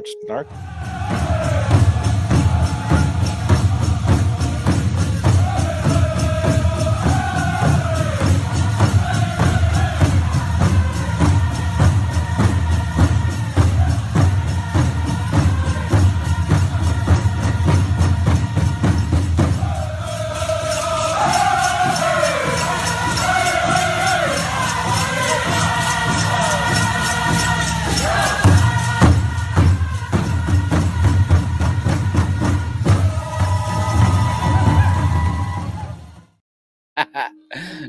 much snark.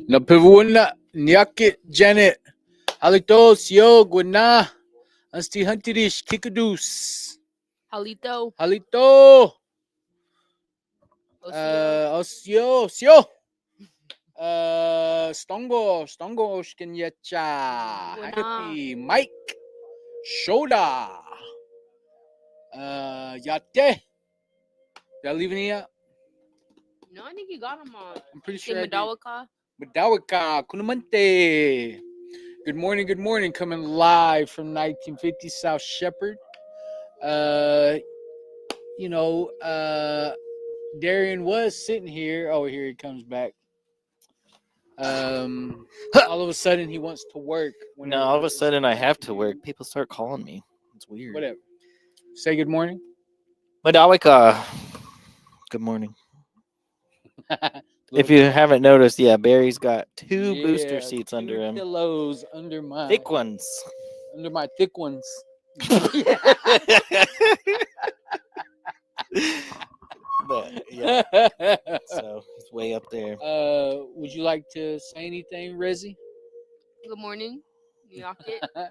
Napivuna Nyakit Janet Halito Sio Gwana Asti Huntirish Kikadus Halito. Halito Osio. Sio Stongo Shkinyacha Gwana. Happy Mike Shoda Yate. Did I leave any out? No, I think you got him on. I'm pretty Say sure I did. Madawaka. Madawaka Kunamante. Good morning. Coming live from 1950 South Shepherd. Darian was sitting here. Oh, here he comes back. All of a sudden he wants to work. No, all of a sudden I have to work. People start calling me. It's weird. Whatever. Say good morning. Madawika. Good morning. If you haven't noticed, yeah, Barry's got two booster seats under him. Pillows under my Thick ones. Under my thick ones. But yeah, so it's way up there. Would you like to say anything, Rezi? Good morning. Nyakit.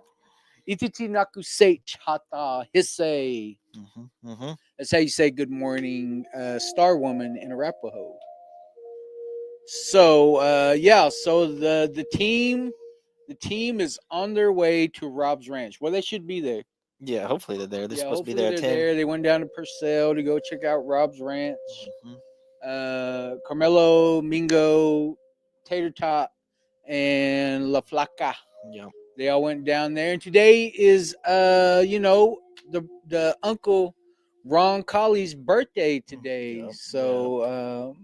Ititi naku sech hata hisse. That's how you say good morning, Star Woman in Arapaho. So so the team is on their way to Rob's Ranch. Well, they should be there. Yeah, hopefully they're there. They're supposed to be hopefully there at they're 10. there. They went down to Purcell to go check out Rob's Ranch. Carmelo, Mingo, Tater Tot, and La Flaca. Yeah. They all went down there. And today is the Uncle Ron Colley's birthday today. Yep. So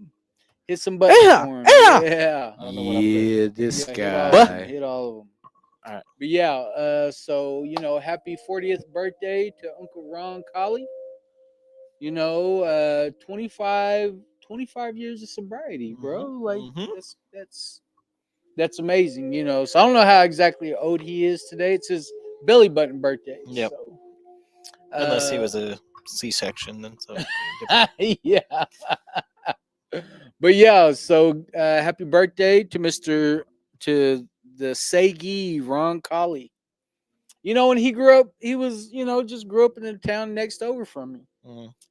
hit some buttons for him. Yeah. I don't know what I'm This guy. Hit all of them. All right. But yeah, so happy 40th birthday to Uncle Ron Colley. 25 years of sobriety, bro. Like that's amazing, So I don't know how exactly old he is today. It's his belly button birthday. Yep. So, unless he was a C-section, then so. Yeah. But yeah, so happy birthday to the Sagi Ron Colley. When he grew up, he was, just grew up in the town next over from me.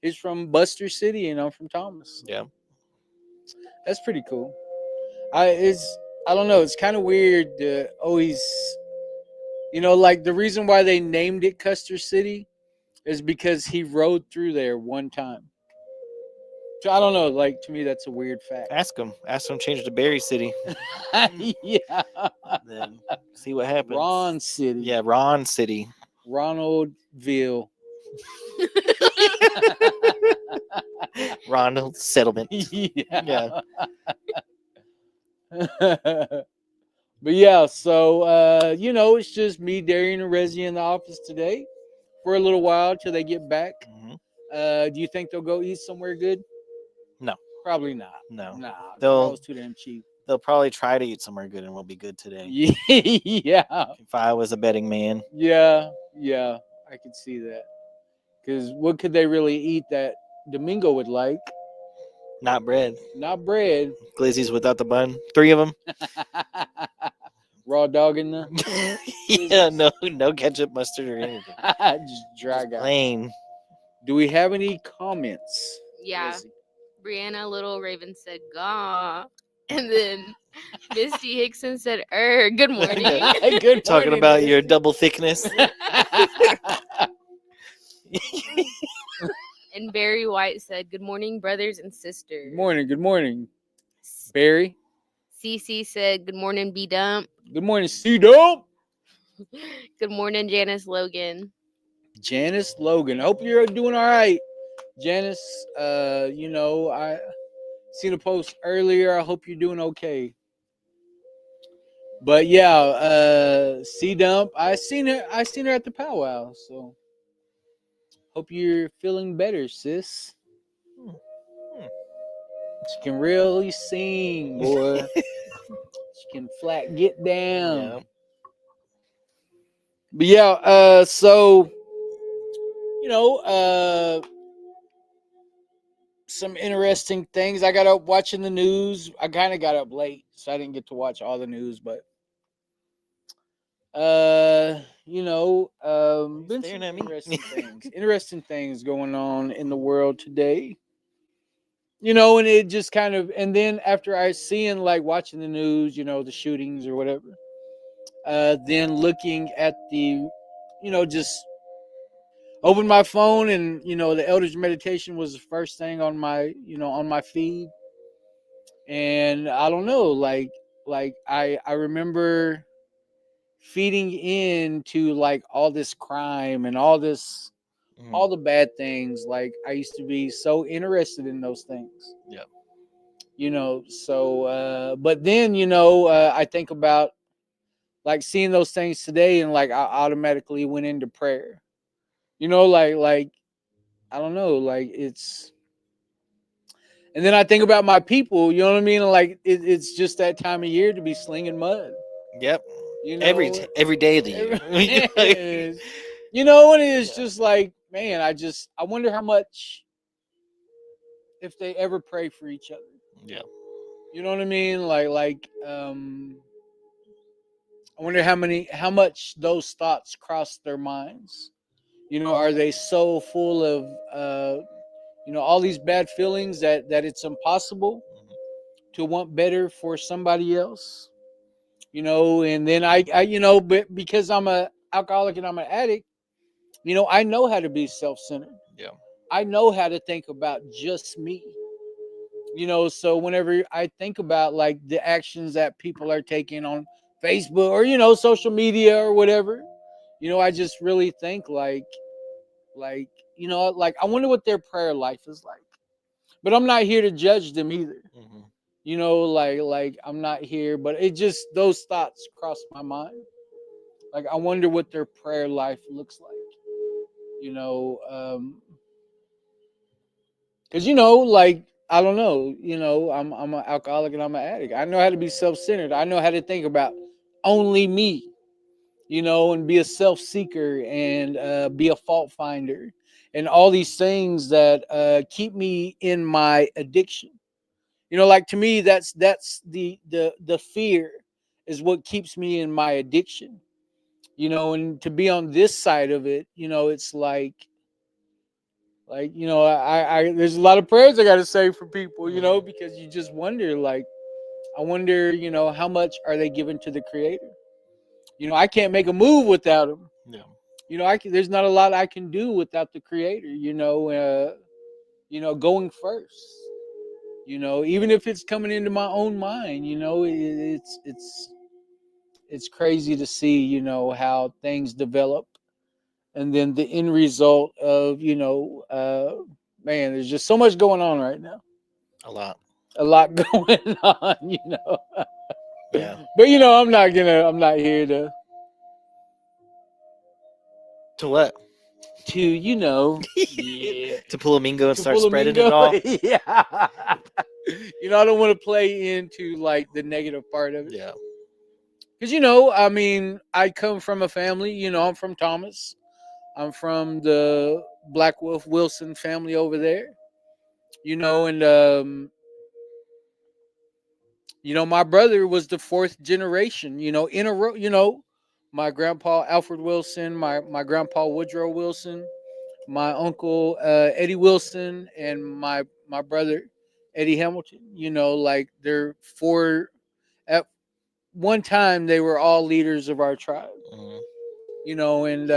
He's from Buster City, and I'm from Thomas. Yeah. That's pretty cool. I don't know. It's kind of weird to always, like the reason why they named it Custer City is because he rode through there one time. So I don't know. Like, to me, that's a weird fact. Ask him to change to Berry City. Yeah. Then see what happens. Ron City. Yeah, Ron City. Ronaldville. Ronald Settlement. Yeah. But yeah, so it's just me, Darian, and Rezi in the office today for a little while till they get back. Do you think they'll go eat somewhere good? No. Probably not. No. Nah. They'll too damn cheap. They'll probably try to eat somewhere good and we'll be good today. Yeah. If I was a betting man. Yeah, I could see that. Because what could they really eat that Domingo would like? Not bread. Not bread. Glizzies without the bun. 3 of them. Raw dog in there? Yeah, no ketchup, mustard, or anything. Just dry guy. Plain. Do we have any comments? Yeah. Brianna Little Raven said, "Gah." And then Misty Hickson said, good morning. Good morning. Talking about your double thickness. And Barry White said, "Good morning, brothers and sisters." Good morning. Barry. Cece said, "Good morning, B-Dump." Good morning, C-Dump. Good morning, Janice Logan. Janice Logan. Hope you're doing all right, Janice. I seen a post earlier. I hope you're doing okay. But yeah, C Dump. I seen her. I seen her at the powwow. So hope you're feeling better, sis. Hmm. Hmm. She can really sing, boy. She can flat get down. Yeah. But yeah, so some interesting things. I got up watching the news. I kind of got up late, so I didn't get to watch all the news, but been some Staring at me. interesting things going on in the world today. And it just kind of, and then after I seeing like watching the news, the shootings or whatever, then looking at just open my phone, and the Elders Meditation was the first thing on my feed. And I don't know, like I remember feeding into like all this crime and all the bad things. Like I used to be so interested in those things. Yeah. So but then I think about like seeing those things today, and like I automatically went into prayer. Like I don't know, like it's. And then I think about my people, you know what I mean? Like it's just that time of year to be slinging mud. Yep. You Every know, every day of the year. and it's just like, man, I wonder how much, if they ever pray for each other. Yeah. You know what I mean? I wonder how much those thoughts cross their minds. Are they so full of all these bad feelings that it's impossible to want better for somebody else? And then but because I'm a alcoholic and I'm an addict, I know how to be self-centered. Yeah. I know how to think about just me. So whenever I think about like the actions that people are taking on Facebook or social media or whatever, I just really think like I wonder what their prayer life is like. But I'm not here to judge them either. Mm-hmm. Like I'm not here, but it just, those thoughts cross my mind. Like I wonder what their prayer life looks like. Because like I don't know. I'm an alcoholic and I'm an addict. I know how to be self-centered. I know how to think about only me. And be a self-seeker and be a fault finder, and all these things that keep me in my addiction. Like to me, that's the fear is what keeps me in my addiction. And to be on this side of it, it's like I there's a lot of prayers I got to say for people, because you just wonder, like I wonder, how much are they given to the Creator? I can't make a move without him. Yeah. There's not a lot I can do without the Creator. Going first. Even if it's coming into my own mind. It's crazy to see, how things develop, and then the end result of, man, there's just so much going on right now. A lot. A lot going on, Yeah. But I'm not here To what? to yeah, To pull a mingo and to start pull a spreading mingo. it all. Yeah. I don't want to play into like the negative part of it. Yeah. Because I mean, I come from a family. I'm from Thomas. I'm from the Black Wolf Wilson family over there. And my brother was the fourth generation. In a row. My grandpa Alfred Wilson, my grandpa Woodrow Wilson, my uncle Eddie Wilson, and my brother Eddie Hamilton. Like they're four. At one time, they were all leaders of our tribe. Mm-hmm. And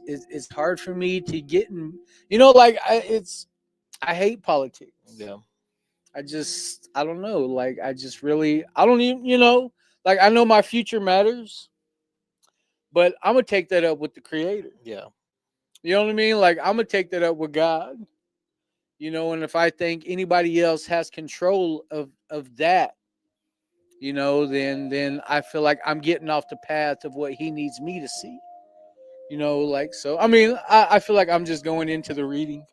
it's hard for me to get in. Like I hate politics. Yeah. I don't know. Like I just really, I don't even, like I know my future matters, But I'm gonna take that up with the creator. Yeah. You know what I mean? Like I'm gonna take that up with God. You know, and if I think anybody else has control of that, you know, then I feel like I'm getting off the path of what he needs me to see. You know, like so. I mean, I feel like I'm just going into the reading.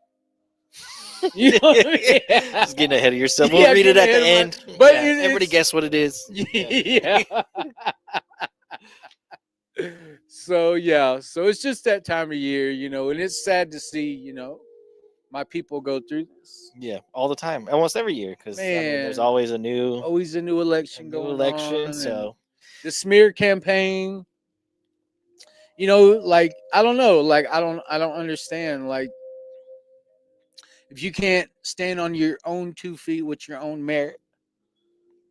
You know what I mean? Just getting ahead of yourself. We'll Yeah, read it getting at the ahead of end. but Yeah, everybody it's guess what it is. yeah. So yeah, so it's just that time of year, you know, and it's sad to see, you know, my people go through this. Yeah, all the time, almost every year, because I mean, there's Man, always a new always a new election going election. on, and So the smear campaign. You know, like I don't know, like I don't understand. Like if you can't stand on your own 2 feet with your own merit,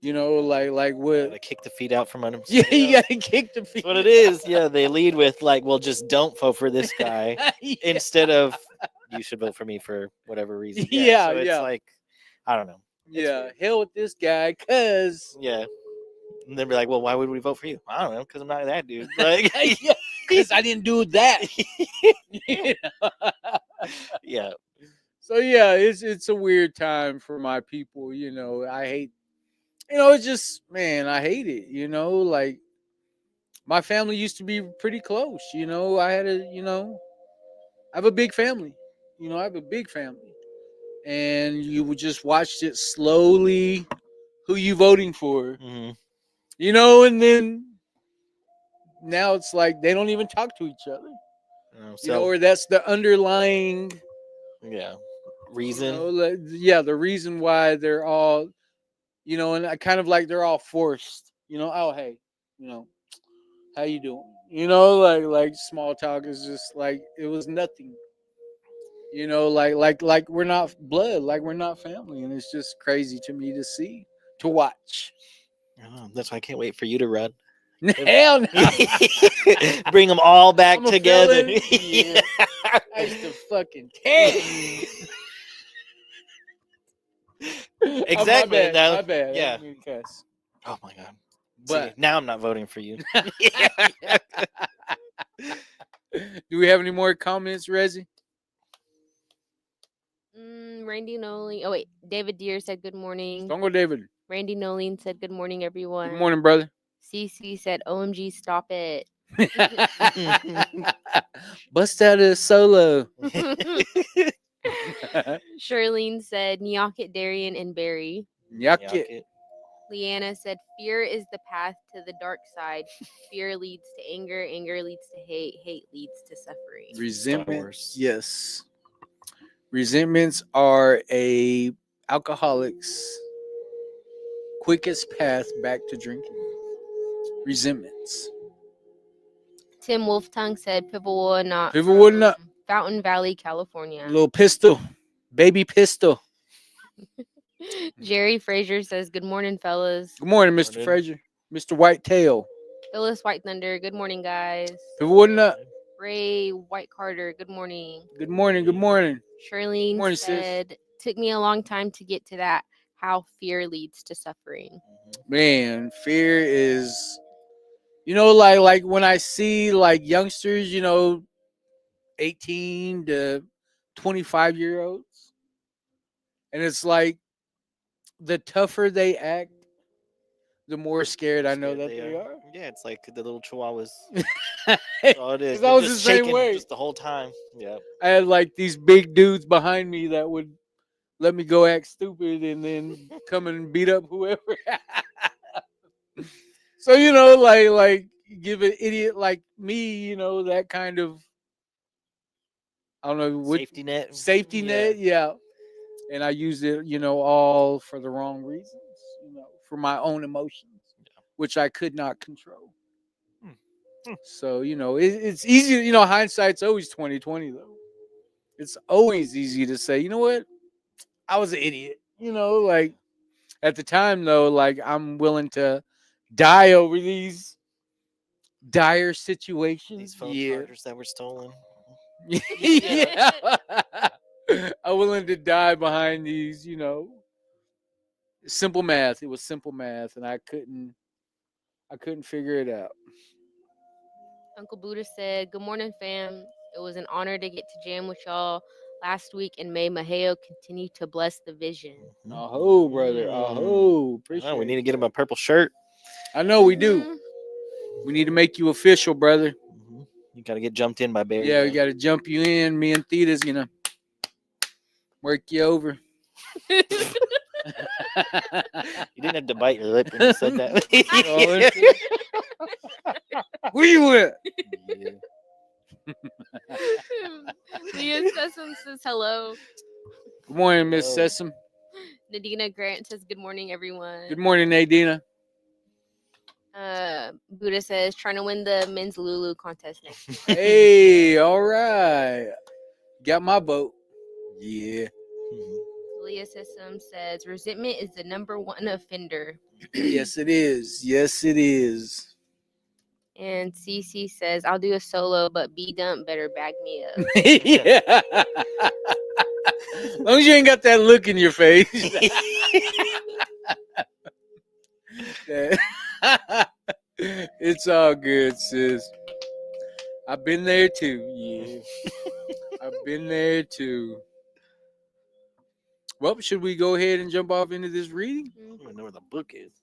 you know, like what? gotta kick the feet out from under. Yeah, somebody you else. gotta kick the feet. That's what it is. Yeah, they lead with like, well, just don't vote for this guy Yeah, instead of you should vote for me for whatever reason. yeah, So it's yeah. like, I don't know. It's Yeah, weird. hell with this guy, cause Yeah. And they'll be like, well, why would we vote for you? I don't know, because I'm not that dude. Like, yeah, cause I didn't do that. You know? yeah. So yeah, it's a weird time for my people. You know, I hate. You know, it's just man, I hate it. You know, like my family used to be pretty close. You know, I had a I have a big family. You know, I have a big family, and you would just watch it slowly. Who you voting for? hmm You know, and then now it's like they don't even talk to each other. You know, So, or that's the underlying, yeah. you Reason. know, yeah, the reason why they're all, you know, and I kind of like they're all forced. You know, oh hey, you know, how you doing? You know, like small talk is just like it was nothing. You know, like we're not blood, like we're not family, and it's just crazy to me to see, to watch. Oh, that's why I can't wait for you to run. Hell no. Bring them all back I'm a together. felon? Yeah. I used to fucking tear. Exactly. My bad. Now, My bad. I yeah. didn't mean to cuss. Oh my god. But See, now I'm not voting for you. do we have any more comments, Rezi? Randy Nolan. Oh wait, David Deere said good morning. Don't go, David. Randy Nolan said good morning, everyone. Good morning, brother. CC said, "OMG, stop it." Bust out a solo. Charlene said, "Nyakit, Darian, and Barry." Yuck Yuck it. it. Leanna said, "Fear is the path to the dark side. Fear leads to anger. Anger leads to hate. Hate leads to suffering." Resentment. Wars. Yes. Resentments are a alcoholic's quickest path back to drinking. Resentments. Tim Wolftongue said, "Pivot not Pivotwood Nut. from Fountain Valley, California." Little pistol. Baby pistol. Jerry Frazier says, "Good morning, fellas." Good morning, Mr. Morning. Frazier. Mr. Whitetail. Phyllis White Thunder, "Good morning, guys." Pivotwood Nut. Ray White Carter, "Good morning." Good morning. Good morning. Charlene Morning, sis. said, "Took me a long time to get to that. How fear leads to suffering." Man, fear is, you know, like when I see like youngsters, you know, 18 to 25-year-olds, and it's like the tougher they act, the more scared I know Scared that they are. Yeah, it's like the little chihuahuas. I That's all it is. 'Cause I They're was just the same shaking way. just the whole time. Yeah. had like these big dudes behind me that would let me go act stupid and then come and beat up whoever. So you know, like give an idiot like me, you know, that kind of, I don't know what Safety net. safety Yeah. net, yeah. And I use it, you know, all for the wrong reasons, you know, for my own emotions, which I could not control. So you know, it's easy. You know, hindsight's always 2020 though. It's always easy to say, you know what, I was an idiot. You know, like at the time though, like I'm willing to die over these dire situations. These phone Yeah. chargers that were stolen. Yeah. I'm willing to die behind these, you know. Simple math. It was simple math, and I couldn't figure it out. Uncle Buddha said, "Good morning, fam. It was an honor to get to jam with y'all last week, and may Maheo continue to bless the vision." Oh, brother. Oh, appreciate Oh, we need to it. get him a purple shirt. I know we do. Mhm. We need to make you official, brother. You got to get jumped in by Barry. Yeah, we though. got to jump you in. Me and Theta's gonna work you over. You didn't have to bite your lip when you said that. Where you at? Yeah. Leah Sessom says hello. Good morning, Miss Oh. Sessom. Nadina Grant says, "Good morning, everyone." Good morning, Nadina. Buddha says, "Trying to win the men's Lulu contest next year." Hey, all right. Got my vote. Yeah. Leah Sessom says, "Resentment is the number one offender." Yes, it is. Yes, it is. And Cece says, "I'll do a solo, but B Dump better back me up." Yeah. As long as you ain't got that look in your face. It's all good, sis. I've been there too. Yeah. I've been there too. Well, should we go ahead and jump off into this reading? I don't even know where the book is.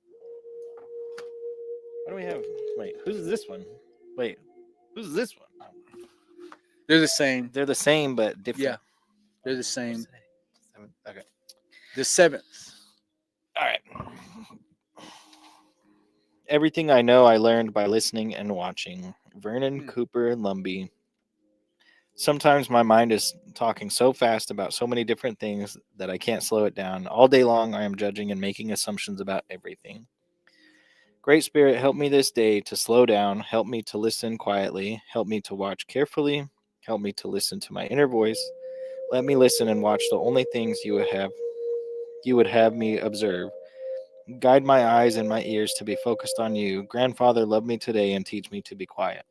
What do we have? Wait, who's this one? Wait, who's this one? They're the same. They're the same but different. Yeah, they're the same. Okay. The 7th. All right. Everything I know I learned by listening and watching. Vernon Cooper Lumbee. Sometimes my mind is talking so fast about so many different things that I can't slow it down. All day long, I am judging and making assumptions about everything. Great Spirit, help me this day to slow down. Help me to listen quietly. Help me to watch carefully. Help me to listen to my inner voice. Let me listen and watch the only things you would have me observe. Guide my eyes and my ears to be focused on you. Grandfather, love me today and teach me to be quiet.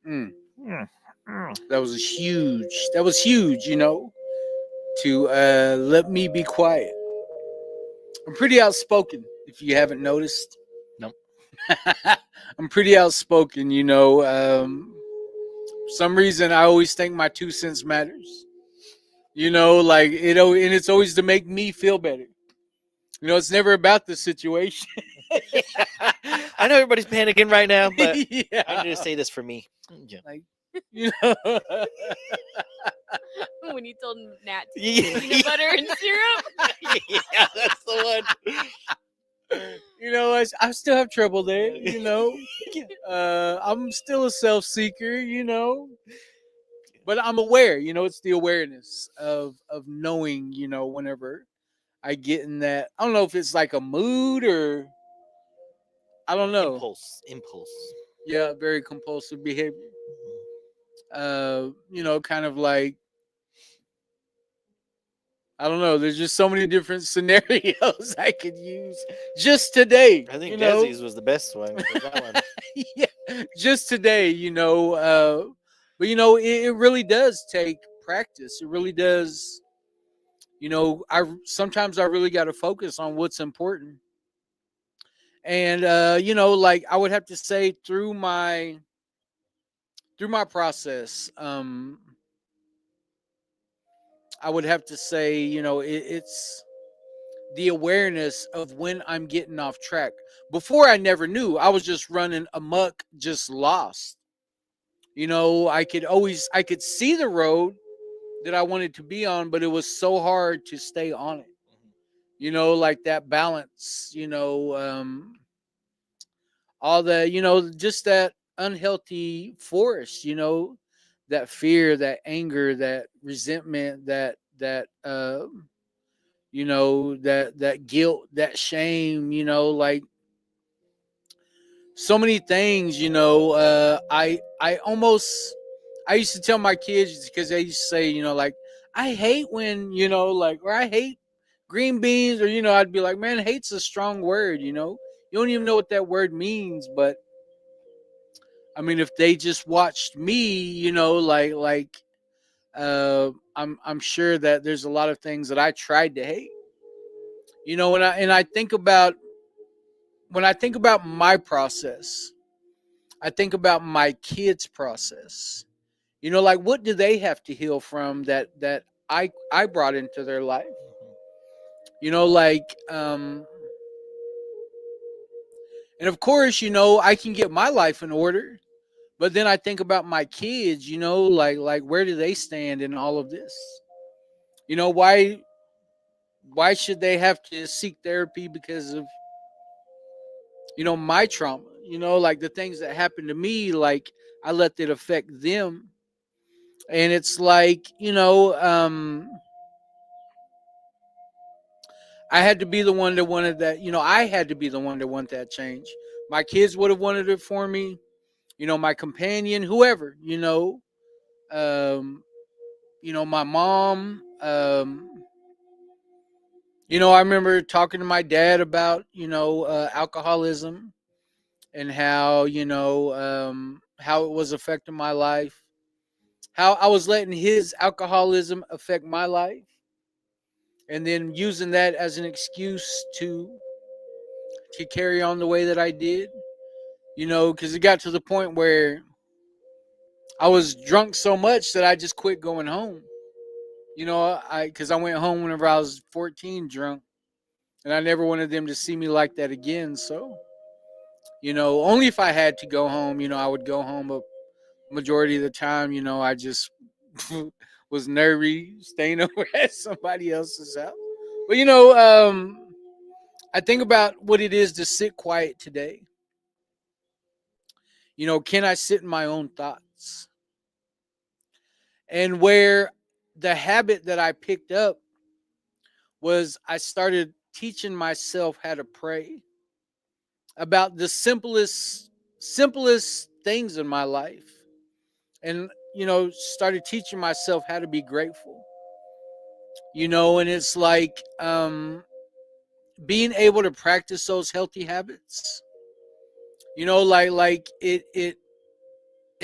That was huge. That was huge, to let me be quiet. I'm pretty outspoken, if you haven't noticed. Nope. I'm pretty outspoken, for some reason, I always think my 2 cents matters. And it's always to make me feel better. It's never about the situation. I know everybody's panicking right now, but Yeah. I need to say this for me. Yeah. When you told Nat to Yeah. eat peanut butter and syrup. Yeah, that's the one. I still have trouble there. I'm still a self-seeker. But I'm aware. It's the awareness of knowing. Whenever I get in that, I don't know if it's like a mood or I don't know. Impulse. Yeah, very compulsive behavior. Kind of like, I don't know. There's just so many different scenarios I could use just today. I think Desi's was the best one. For that one. Yeah, just today, but it really does take practice. It really does. Sometimes I really got to focus on what's important. And like I would have to say through my process, I would have to say, it's the awareness of when I'm getting off track. Before, I never knew. I was just running amok, just lost. I could see the road that I wanted to be on, but it was so hard to stay on it. Like that balance, all the, just that unhealthy force, that fear, that anger, that resentment, that that guilt, that shame, like so many things, I used to tell my kids, because they used to say, like, I hate when, or I hate green beans, or, I'd be like, man, hate's a strong word, you don't even know what that word means. But I mean, if they just watched me, I'm sure that there's a lot of things that I tried to hate. When I think about my process, I think about my kids' process. You know, like what do they have to heal from that I brought into their life? You know, like and of course, you know, I can get my life in order, but then I think about my kids, you know, like where do they stand in all of this? You know, why should they have to seek therapy because of, you know, my trauma? You know, like the things that happened to me, like I let it affect them. And it's like, you know, I had to be the one that wanted that, you know, I had to be the one that wanted that change. My kids would have wanted it for me, you know, my companion, whoever, um, my mom, I remember talking to my dad about, alcoholism and how, how it was affecting my life, how I was letting his alcoholism affect my life, and then using that as an excuse to carry on the way that I did, because it got to the point where I was drunk so much that I just quit going home. Because I went home whenever I was 14 drunk, and I never wanted them to see me like that again. So, only if I had to go home, I would go home. But majority of the time, I just was nervy staying over at somebody else's house. But I think about what it is to sit quiet today. Can I sit in my own thoughts? And where the habit that I picked up was I started teaching myself how to pray about the simplest things in my life. And, started teaching myself how to be grateful. And it's like being able to practice those healthy habits. Like it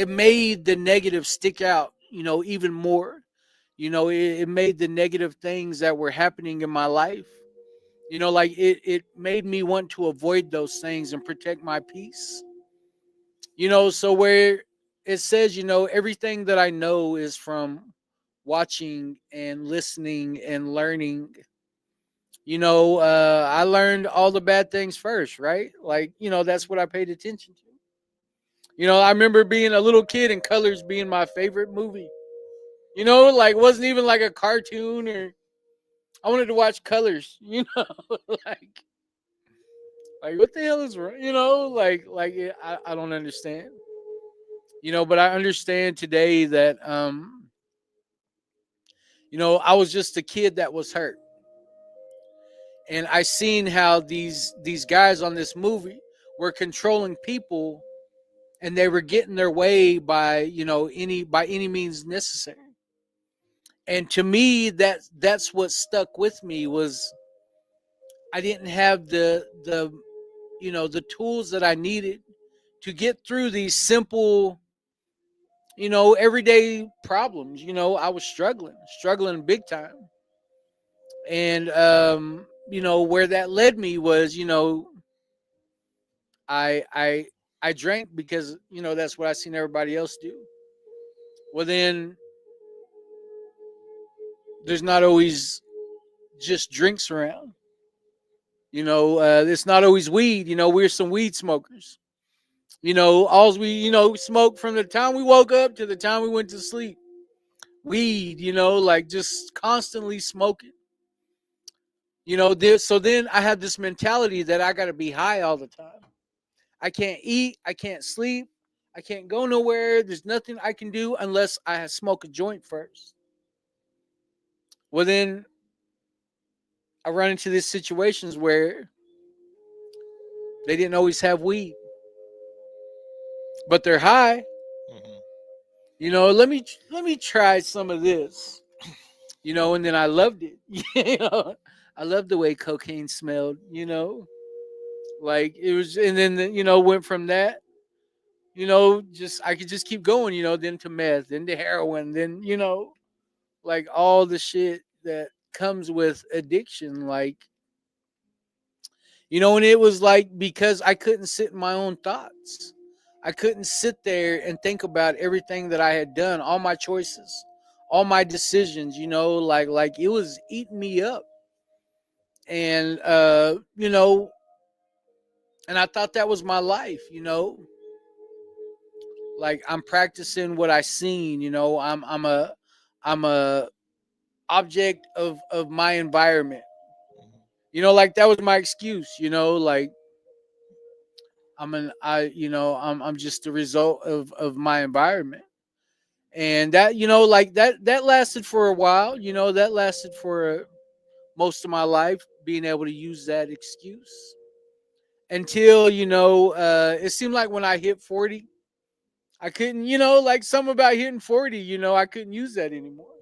made the negative stick out, even more. It made the negative things that were happening in my life, like it made me want to avoid those things and protect my peace. So where it says, everything that I know is from watching and listening and learning. I learned all the bad things first, right? Like, that's what I paid attention to. I remember being a little kid and Colors being my favorite movie. Like wasn't even like a cartoon, or I wanted to watch Colors, like what the hell is wrong? I don't understand. But I understand today that I was just a kid that was hurt. And I seen how these guys on this movie were controlling people, and they were getting their way by any means necessary. And to me, that's what stuck with me was I didn't have the tools that I needed to get through these simple, everyday problems. I was struggling big time. And where that led me was, I drank because that's what I seen everybody else do. Well, then there's not always just drinks around. It's not always weed. We're some weed smokers. All we smoked from the time we woke up to the time we went to sleep. Weed, like just constantly smoking. So then I had this mentality that I got to be high all the time. I can't eat, I can't sleep, I can't go nowhere. There's nothing I can do unless I smoke a joint first. Well, then I run into these situations where they didn't always have weed, but they're high. Mm-hmm. Let me try some of this. And then I loved it. I loved the way cocaine smelled. Like it was, and then went from that. Just I could just keep going. Then to meth, then to heroin, then like all the shit that comes with addiction. Like and it was like because I couldn't sit in my own thoughts. I couldn't sit there and think about everything that I had done, all my choices, all my decisions, like it was eating me up. And and I thought that was my life, like I'm practicing what I seen, I'm a object of my environment. Like that was my excuse, like I'm just the result of my environment. And that, like that lasted for a while, that lasted for most of my life, being able to use that excuse until, it seemed like when I hit 40, I couldn't, like something about hitting 40, I couldn't use that anymore.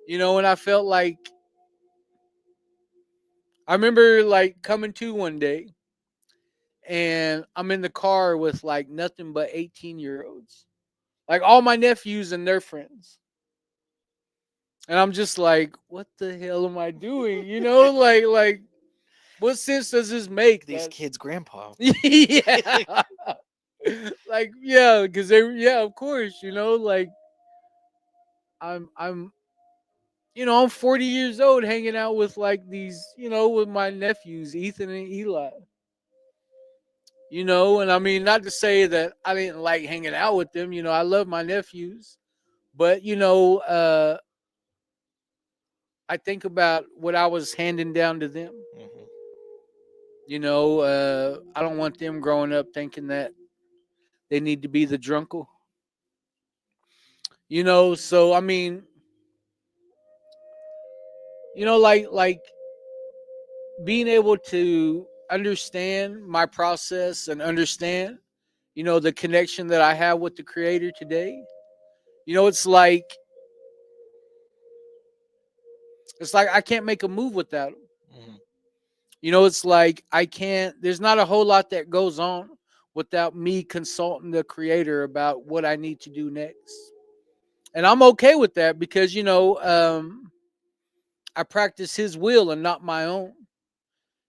And I felt like, I remember like coming to one day and I'm in the car with like nothing but 18-year-olds, like all my nephews and their friends. And I'm just like, what the hell am I doing? Like what sense does this make? These kids' grandpa. Yeah. Like, yeah, because yeah, of course, like I'm I'm 40 years old hanging out with like these, with my nephews, Ethan and Eli. And I mean, not to say that I didn't like hanging out with them, I love my nephews, but I think about what I was handing down to them. I don't want them growing up thinking that they need to be the drunkle. So I mean, like being able to understand my process and understand, the connection that I have with the creator today. It's like I can't make a move without him. It's like I can't, there's not a whole lot that goes on without me consulting the creator about what I need to do next. And I'm okay with that because, I practice his will and not my own.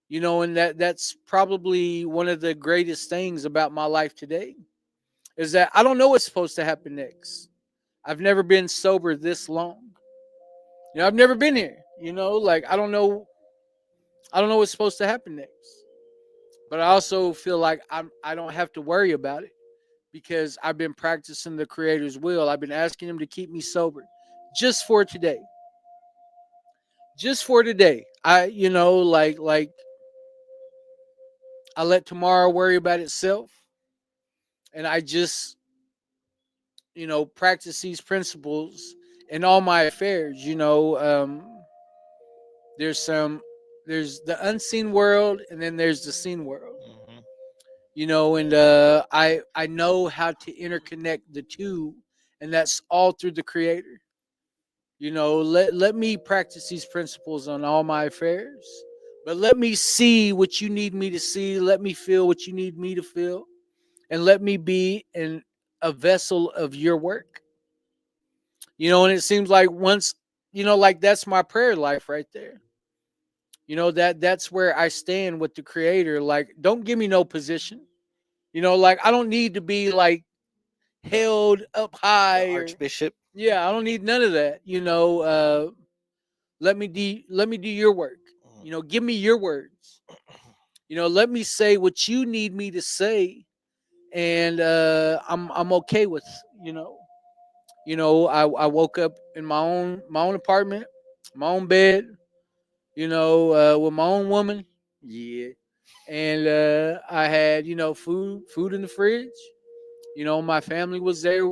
And that's probably one of the greatest things about my life today is that I don't know what's supposed to happen next. I've never been sober this long. I've never been here. Like I don't know what's supposed to happen next. But I also feel like I don't have to worry about it because I've been practicing the creator's will. I've been asking him to keep me sober just for today. Just for today. Like I let tomorrow worry about itself, and I just practice these principles in all my affairs. There's the unseen world, and then there's the seen world. And I know how to interconnect the two, and that's all through the creator. Let me practice these principles on all my affairs, but let me see what you need me to see, let me feel what you need me to feel, and let me be a vessel of your work. And it seems like once, like that's my prayer life right there. That's where I stand with the creator. Like, don't give me no position. Like I don't need to be like held up high. Archbishop. Yeah, I don't need none of that. Let me do your work. Give me your words. Let me say what you need me to say, and I'm okay with. I woke up in my own apartment, my own bed. With my own woman. Yeah. And I had food in the fridge. My family was there.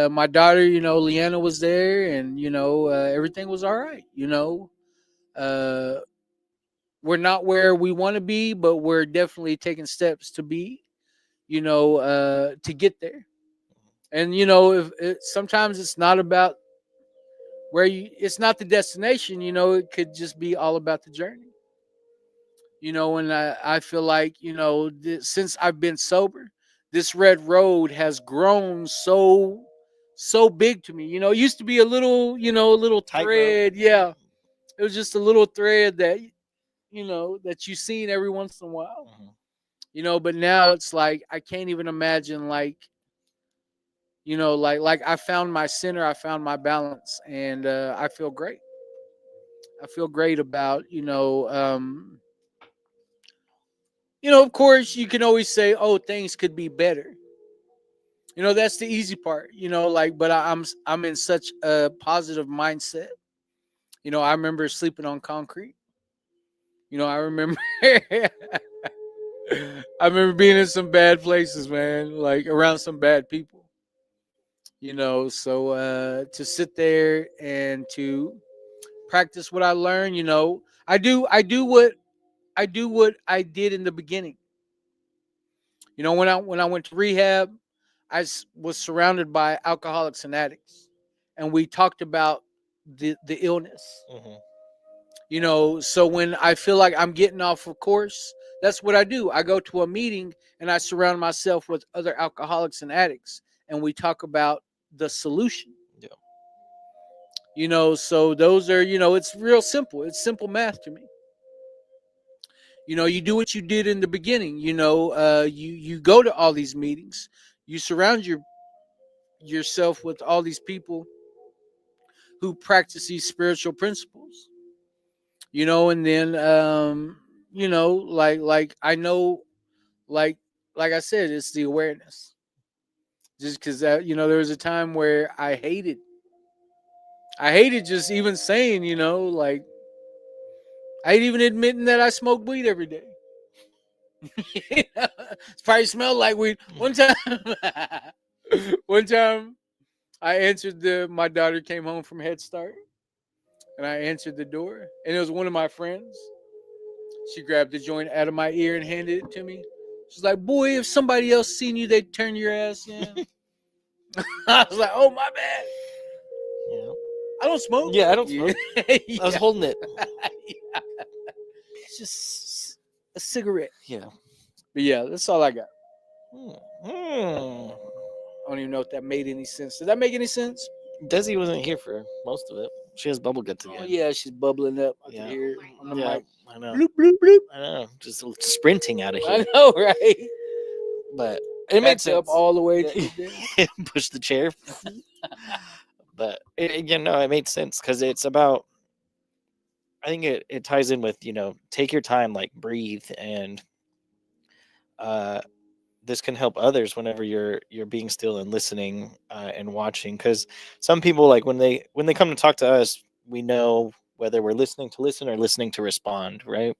My daughter, Leanna was there, and everything was all right. We're not where we want to be, but we're definitely taking steps to be, to get there. And if sometimes it's not about it's not the destination. It could just be all about the journey. And I feel like since I've been sober, this red road has grown so big to me. It used to be a little thread. Yeah, it was just a little thread that that you seen every once in a while. But now it's like I can't even imagine, like, like I found my center, I found my balance, and I feel great. I feel great about, of course you can always say, oh, things could be better. That's the easy part, like, but I'm in such a positive mindset. I remember sleeping on concrete. I remember I remember being in some bad places, man, like around some bad people. So to sit there and to practice what I learned, I do what I did in the beginning. When I went to rehab, was surrounded by alcoholics and addicts, and we talked about the illness. Mhm. So when I feel like I'm getting off of course, that's what I do. I go to a meeting and I surround myself with other alcoholics and addicts, and we talk about the solution. Yeah. So those are, it's real simple. It's simple math to me. You do what you did in the beginning. You go to all these meetings. You surround yourself with all these people who practice these spiritual principles. And then like I know, like I said, it's the awareness. Just because there was a time where I hated just even saying, like I hate even admitting that I smoke weed every day. It probably smelled like weed. One time I answered my daughter came home from Head Start, and I answered the door, and it was one of my friends. She grabbed the joint out of my ear and handed it to me. She's like, "Boy, if somebody else seen you, they'd turn your ass in." I was like, "Oh, my bad. Yeah. I don't smoke." Yeah, I don't smoke. Yeah. I was holding it. Yeah. It's just a cigarette. Yeah. But yeah, that's all I got. Mm. I don't even know if that made any sense. Did that make any sense? Desi wasn't here for most of it. She has bubble guts again. Oh yeah, she's bubbling up. I Yeah. can hear it on the Yeah, mic. I know. Bloop bloop bloop. I know. Just sprinting out of I here. know, right? But it made Backed sense. up all the way Yeah. to the Push the chair. But it made sense because it's about. I think it ties in with take your time, like breathe, and this can help others whenever you're being still and listening and watching. Because some people, like when they come to talk to us, we know whether we're listening to listen or listening to respond, right?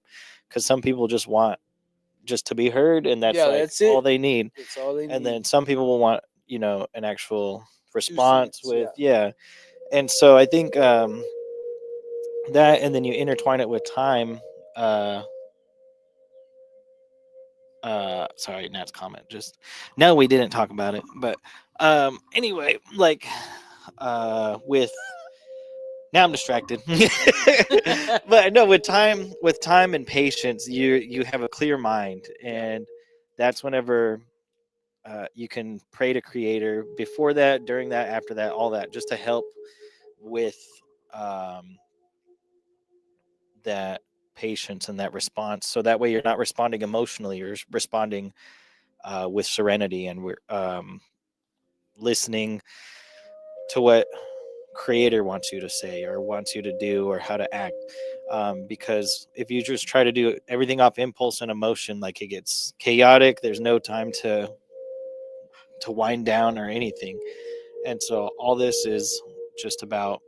Because some people just want just to be heard, and that's Yeah, like that's it. all they need. That's all they need. And then some people will want an actual 2 response cents, with and so I think that, and then you intertwine it with time. Sorry, Nat's comment. Just no, we didn't talk about it, but anyway, like with now I'm distracted. But no, with time and patience, you have a clear mind, and that's whenever you can pray to Creator before that, during that, after that, all that, just to help with that patience and that response. So that way you're not responding emotionally, you're responding with serenity, and we're listening to what Creator wants you to say or wants you to do or how to act. Because if you just try to do everything off impulse and emotion, like it gets chaotic, there's no time to wind down or anything. And so all this is just about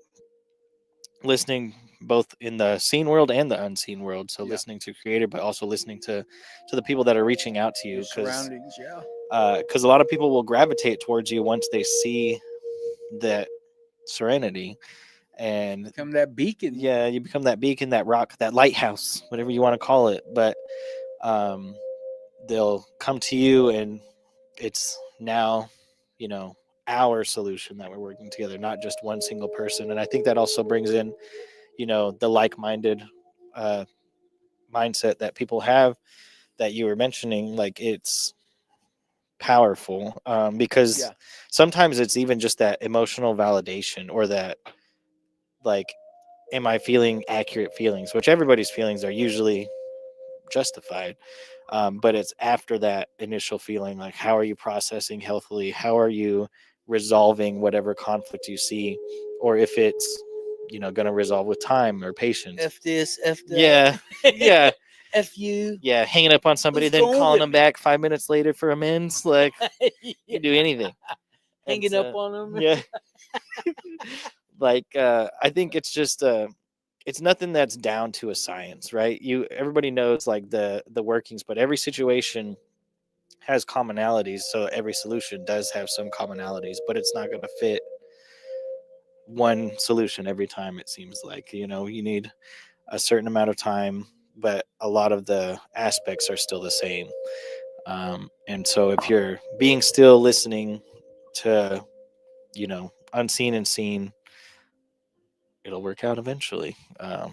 listening both in the seen world and the unseen world. So listening to Creator, but also listening to the people that are reaching out to you, because a lot of people will gravitate towards you once they see that serenity and become that beacon. Yeah, you become that beacon, that rock, that lighthouse, whatever you want to call it. But they'll come to you, and it's now our solution that we're working together, not just one single person. And I think that also brings in the like-minded mindset that people have, that you were mentioning. Like, it's powerful, because sometimes it's even just that emotional validation, or that, like, am I feeling accurate feelings, which everybody's feelings are usually justified. But it's after that initial feeling, like how are you processing healthily? How are you resolving whatever conflict you see, or if it's going to resolve with time or patience. F this, F that. Yeah, yeah, F you. yeah. Hanging up on somebody, What's then wrong calling with them me? back 5 minutes later for amends. Like you Yeah. can do anything. Hanging It's, up on them. Yeah. Like I think it's just it's nothing that's down to a science, right? Everybody knows like the workings, but every situation has commonalities, so every solution does have some commonalities, but it's not going to fit one solution every time. It seems like you need a certain amount of time, but a lot of the aspects are still the same. And so if you're being still, listening to unseen and seen, it'll work out eventually. That's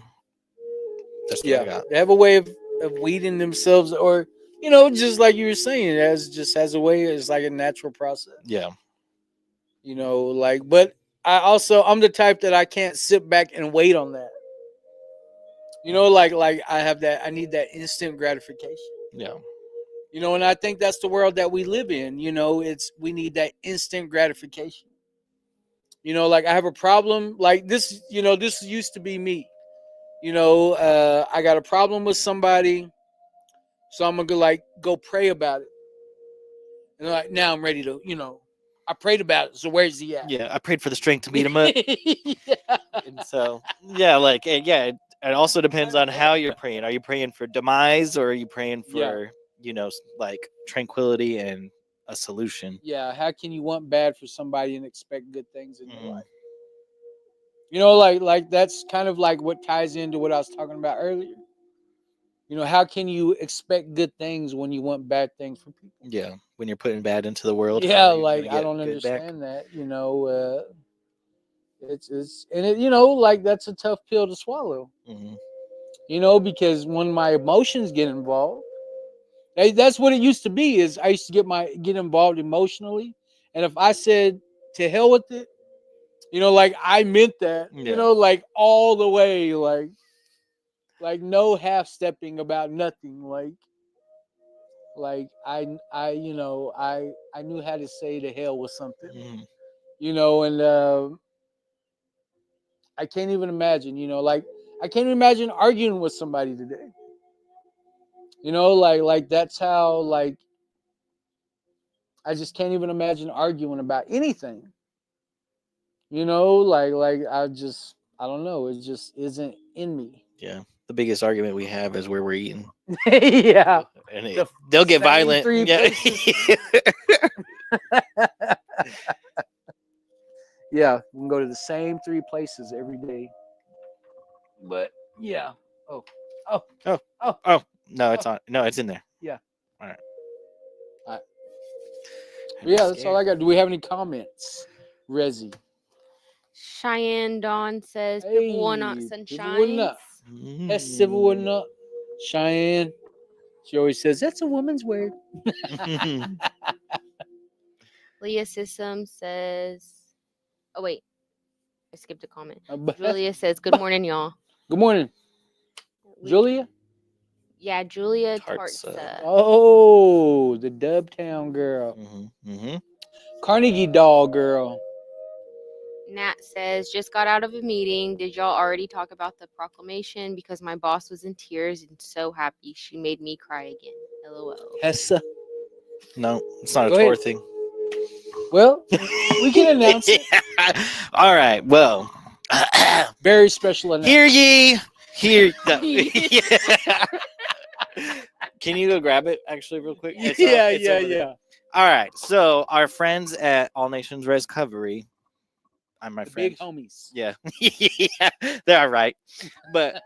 what I Yeah, got. they have a way of weeding themselves, or just like you were saying, as a way, it's like a natural process. Yeah. But I'm the type that I can't sit back and wait on that. Like I need that instant gratification. Yeah. And I think that's the world that we live in. We need that instant gratification. Like I have a problem like this. This used to be me. I got a problem with somebody, so I'm gonna go pray about it. And like now I'm ready to, I prayed about it. So where's he at? Yeah. I prayed for the strength to beat him up. Yeah. And so, yeah, it also depends on how you're praying. Are you praying for demise, or are you praying for, like tranquility and a solution? Yeah. How can you want bad for somebody and expect good things in your Mhm. life? Like that's kind of like what ties into what I was talking about earlier. How can you expect good things when you want bad things for people? Yeah. When you're putting bad into the world, how Yeah, are you gonna like I get don't good back? understand that. It's and it like that's a tough pill to swallow. Mhm. Because when my emotions get involved, that's what it used to be. Is I used to get involved emotionally, and if I said to hell with it, like I meant that, Yeah. like all the way, like no half stepping about nothing, like I knew how to say to hell with something, Mhm. and I can't even imagine, like I can't imagine arguing with somebody today. Like that's how like I just can't even imagine arguing about anything. Like I don't know. It just isn't in me. Yeah. The biggest argument we have is where we're eating. Yeah. And The they'll get same violent. three Yeah. Yeah, we can go to the same three places every day. But yeah. Oh. Oh. Oh. Oh. Oh. No, it's on. No, it's in there. Yeah. All right. All right. I'd be Yeah, that's all I scared. got. Do we have any comments? Resi. Cheyenne Dawn says, Hey, "People will not people will sunshine." not. That's civil or Mm. not. Cheyenne. She always says that's a woman's word. Leah System says, "Oh wait, I skipped a comment." Good Julia says, "Good morning, y'all." morning, We- Julia. Yeah, Julia Tartsa. Tartsa. Oh, the Dubtown girl, Carnegie doll girl. Nat says, "Just got out of a meeting. Did y'all already talk about the proclamation? Because my boss was in tears and so happy. She made me cry again. LOL." Hessa. No, it's not Go a tour ahead. thing. Well, we can announce it. All right. Well, Very special announcement. hear ye, hear. No. Can you go grab it actually, real quick? It's over there. Yeah. All right. So our friends at All Nations Recovery. I'm my The friend. big homies. Yeah. Yeah, they're right. But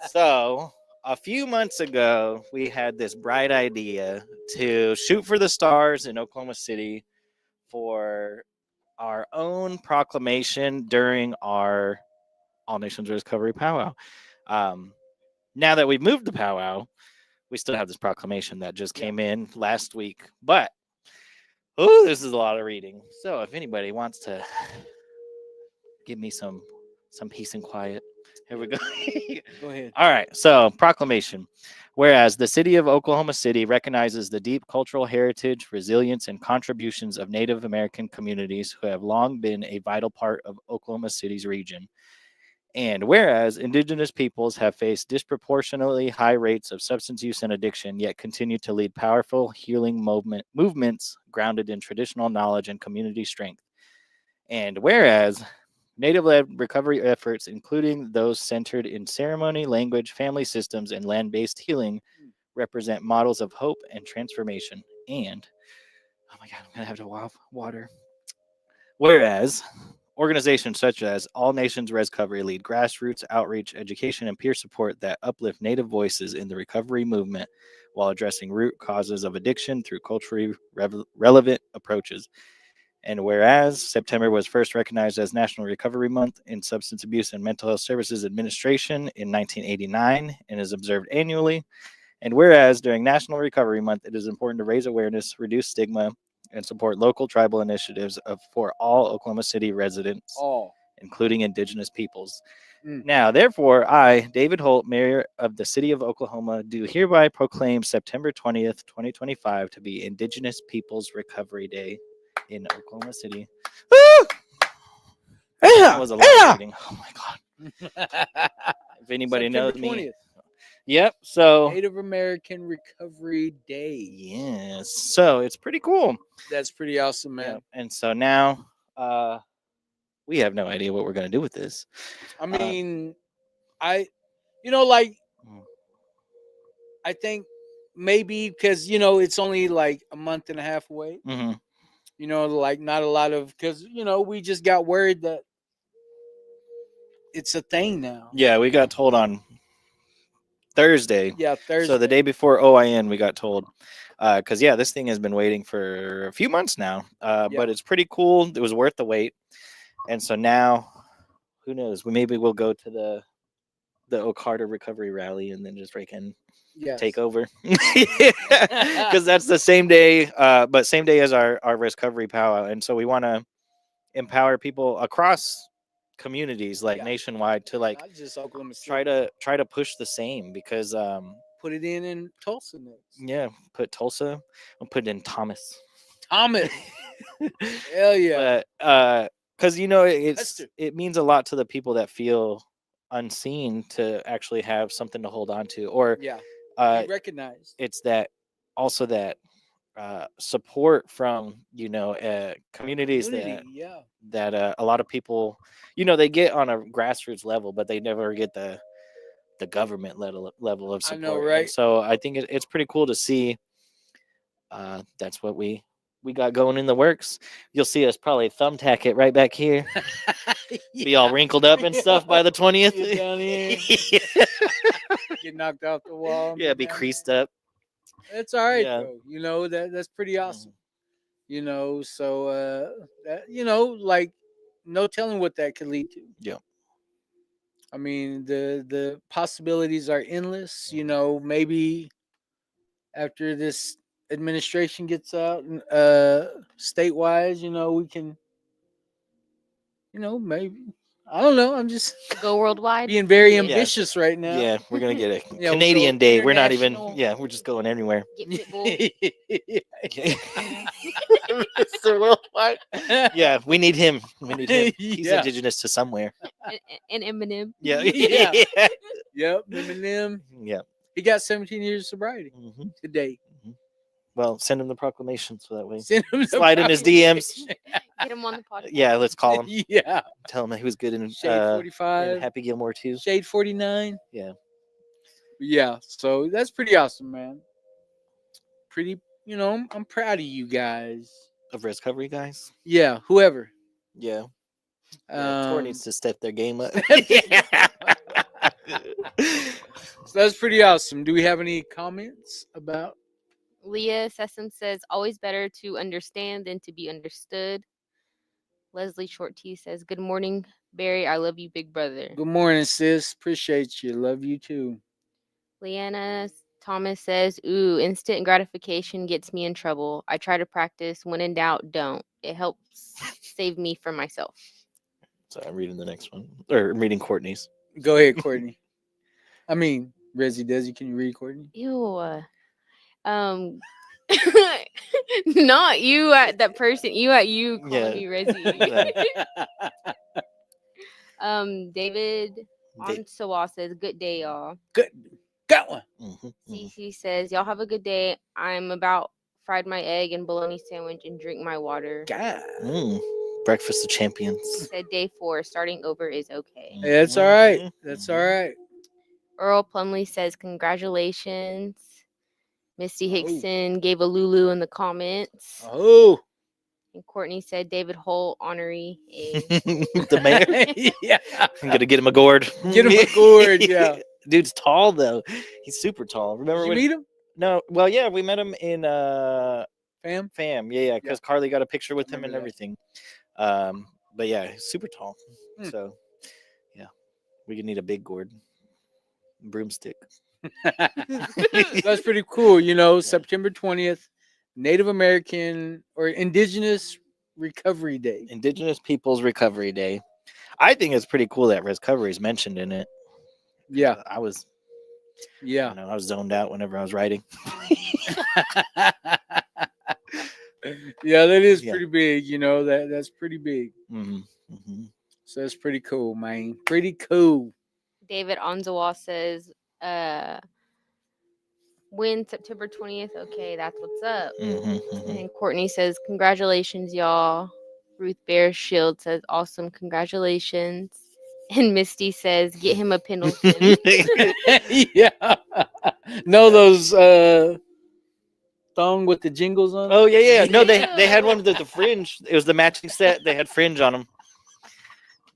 so a few months ago, we had this bright idea to shoot for the stars in Oklahoma City for our own proclamation during our All Nations Recovery powwow. Now that we've moved the powwow, we still have this proclamation that just came in last week. But this is a lot of reading. So if anybody wants to give me some peace and quiet, Here we go. Go ahead. All right. So, proclamation. Whereas the city of Oklahoma City recognizes the deep cultural heritage, resilience, and contributions of Native American communities who have long been a vital part of Oklahoma City's region. And whereas indigenous peoples have faced disproportionately high rates of substance use and addiction, yet continue to lead powerful healing movements grounded in traditional knowledge and community strength. And whereas Native led recovery efforts, including those centered in ceremony, language, family systems, and land based healing, represent models of hope and transformation. And, oh my God, I'm going to have to water. Whereas organizations such as All Nations Recovery lead grassroots outreach, education, and peer support that uplift Native voices in the recovery movement while addressing root causes of addiction through culturally relevant approaches. And whereas September was first recognized as National Recovery Month in Substance Abuse and Mental Health Services Administration in 1989 and is observed annually. And whereas during National Recovery Month, it is important to raise awareness, reduce stigma, and support local tribal initiatives for all Oklahoma City residents, All. including indigenous peoples. Mm. Now, therefore, I, David Holt, Mayor of the City of Oklahoma, do hereby proclaim September 20th, 2025 to be Indigenous Peoples Recovery Day in Oklahoma City. Woo! That was a long meeting. Oh my God. If anybody knows September me. 20th, Yep. So, Native American Recovery Day. yes. So it's pretty cool. That's pretty awesome, man. Yeah. And so now we have no idea what we're going to do with this. I mean, like, Mm. I think maybe because, it's only like a month and a half away. Mm-hmm. Like not a lot of, because, we just got word that it's a thing now. Yeah, we got told on Thursday. Yeah, Thursday. So the day before OIN, we got told. Because, this thing has been waiting for a few months now. But it's pretty cool. It was worth the wait. And so now, who knows? Maybe we'll go to the Oak Harbor Recovery Rally and then just take over. Because that's the same day, but same day as our recovery powwow. And so we want to empower people across communities, like nationwide, to like Not just Oklahoma City. try to push the same, because Put it in Tulsa next. Put Tulsa, I'll put it in Thomas. Hell yeah. But because it means a lot to the people that feel unseen to actually have something to hold on to, or recognized. It's that also that support from communities that a lot of people they get on a grassroots level, but they never get the government level of support. I know, right? And so I think it's pretty cool to see. That's what we got going in the works. You'll see us probably thumbtack it right back here. Be all wrinkled up and stuff by the 20th. Get down here. Get knocked off the wall. Yeah, be creased up. That's all right, bro. That's pretty awesome. So like no telling what that could lead to. Yeah. I mean, the possibilities are endless. Maybe after this administration gets out, statewide, we can, maybe. I don't know. I'm just go worldwide. Being very ambitious right now. Yeah, we're gonna get a Canadian Day. We're not even. Yeah, we're just going anywhere. Mr. Worldwide. Yeah, we need him. He's indigenous to somewhere. And Eminem. Yeah. Yep. Eminem. Yeah. He got 17 years of sobriety today. Well, send him the proclamation so that way. Slide in his DMs. Get him on the podcast. Yeah, let's call him. Yeah. Tell him he was good in Shade 45. in Happy Gilmore too. Shade 49. Yeah. Yeah. So that's pretty awesome, man. Pretty, I'm proud of you guys. Of recovery guys? Yeah, whoever. Yeah. Tor needs to step their game up. So that's pretty awesome. Do we have any comments about? Leah Sessom says, always better to understand than to be understood. Leslie Short T says, good morning, Barry. I love you, big brother. Good morning, sis. Appreciate you. Love you too. Leanna Thomas says, ooh, instant gratification gets me in trouble. I try to practice. When in doubt, don't. It helps save me from myself. So I'm reading the next one. Or I'm reading Courtney's. Go ahead, Courtney. I mean, Rezzy Desi, can you read, Courtney? Ew. Not you at that person. You at you calling Yeah. me Rezzy. David on Sawa says, "Good day, y'all." Good. Got one. Cece says, "Y'all have a good day. I'm about fried my egg and bologna sandwich and drink my water." God. Breakfast of champions. Said day 4, starting over is okay. Hey, that's all right. That's all right. Earl Plumley says, "Congratulations." Misty Hickson gave a Lulu in the comments. Oh. And Courtney said, "David Holt, honorary." The mayor. Yeah. I'm gonna get him a gourd. Get him a gourd, yeah. Dude's tall though. He's super tall. Remember Did you when? meet him? No. Well, yeah, we met him in Fam? Yeah, because Carly got a picture with him and Remember that. everything. But yeah, he's super tall. So yeah, we could need a big gourd. Broomstick. That's pretty cool. You know, September 20th, Native American or Indigenous Recovery Day. Indigenous Peoples Recovery Day. I think it's pretty cool that recovery is mentioned in it. Yeah. I was Yeah. I was zoned out whenever I was writing. Yeah, that is Yeah. pretty big. You know, that's pretty big. Mm-hmm. So that's pretty cool, man. Pretty cool. David Onzawa says, "When September 20th? Okay, that's what's up." And Courtney says, "Congratulations, y'all." Ruth Bear Shield says, "Awesome, congratulations." And Misty says, "Get him a Pendleton." Yeah. Know those thong with the jingles on? Oh yeah. No, they had one with the fringe. It was the matching set. They had fringe on them.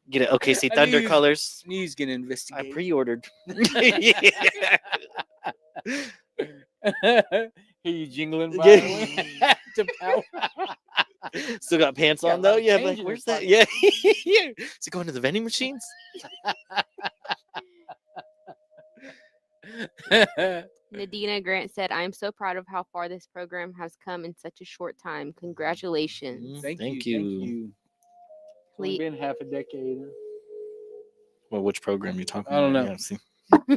Get it? OKC I Thunder knew- colors. He's gonna I investigate. pre-ordered. Hear you jingling by Yeah. the way. To power. Still got pants Yeah, on though. like Yeah, changing but where's it, that? fuck. Yeah. Is it going to the vending machines? Nadina Grant said, "I am so proud of how far this program has come in such a short time. Congratulations." Thank Thank you. you. Thank you. It's only been half a decade. Well, which program you talking I don't about? know.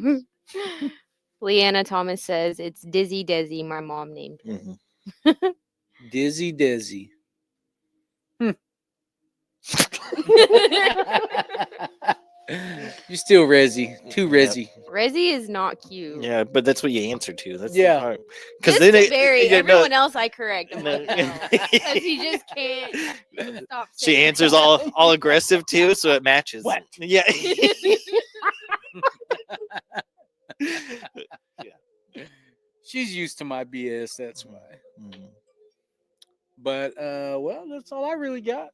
Yeah, see. Leanna Thomas says, "It's Dizzy Desi. My mom named her." Dizzy Desi. You still Rezzy. Too Rezzy. Rezzy is not cute. Yeah, but that's what you answer to. That's Yeah. Just then to Barry. yeah, Everyone else I correct. I'm No. like, no. Because he just can't stop She saying answers that. all aggressive too, so it matches. What? Yeah. She's used to my BS, that's why. Mhm. But well, that's all I really got.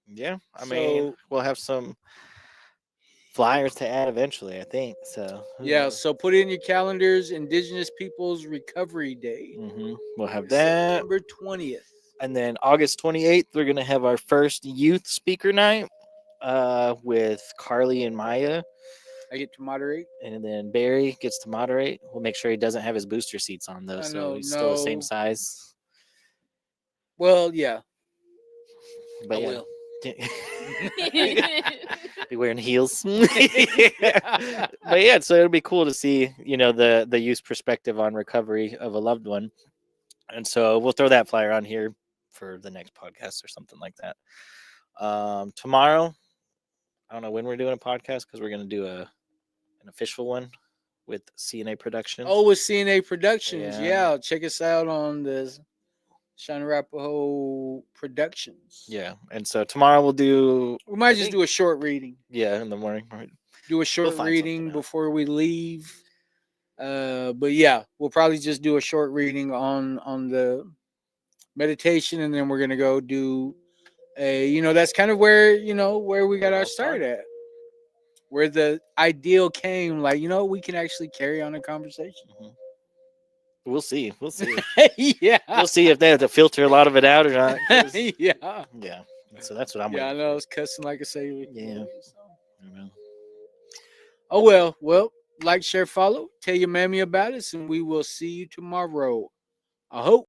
Yeah, I mean, So- we'll have some flyers to add eventually, I think. So Yeah, so put in your calendars, Indigenous Peoples Recovery Day. We'll have that. September 20th. And then August 28th, we're going to have our first youth speaker night with Carly and Maya. I get to moderate. And then Barry gets to moderate. We'll make sure he doesn't have his booster seats on, though. I So know, he's still the same no. size. Well, yeah. But I yeah. will. Be wearing heels. But yeah, so it'll be cool to see, the youth perspective on recovery of a loved one. And so we'll throw that flyer on here for the next podcast or something like that. Tomorrow, I don't know when we're doing a podcast because we're going to do an official one with CNA Productions. Oh, with CNA Productions. Yeah. Yeah. Check us out on the Sean Arapaho Productions. Yeah, and so tomorrow we'll do. We might I just think- do a short reading. Yeah, in the morning. Right. Do a short find reading something out. before we leave. But yeah, we'll probably just do a short reading on the meditation, and then we're gonna go do a. That's kind of where where we got Where it our all start started. at. Where the ideal came, we can actually carry on a conversation. We'll see. We'll see. Yeah. We'll see if they have to filter a lot of it out or not. 'cause- Yeah. yeah. So that's what I'm Yeah, I waiting. know. I was cussing like a sailor. Yeah. So. For. Oh, well. Well, like, share, follow. Tell your mammy about us, and we will see you tomorrow. I hope.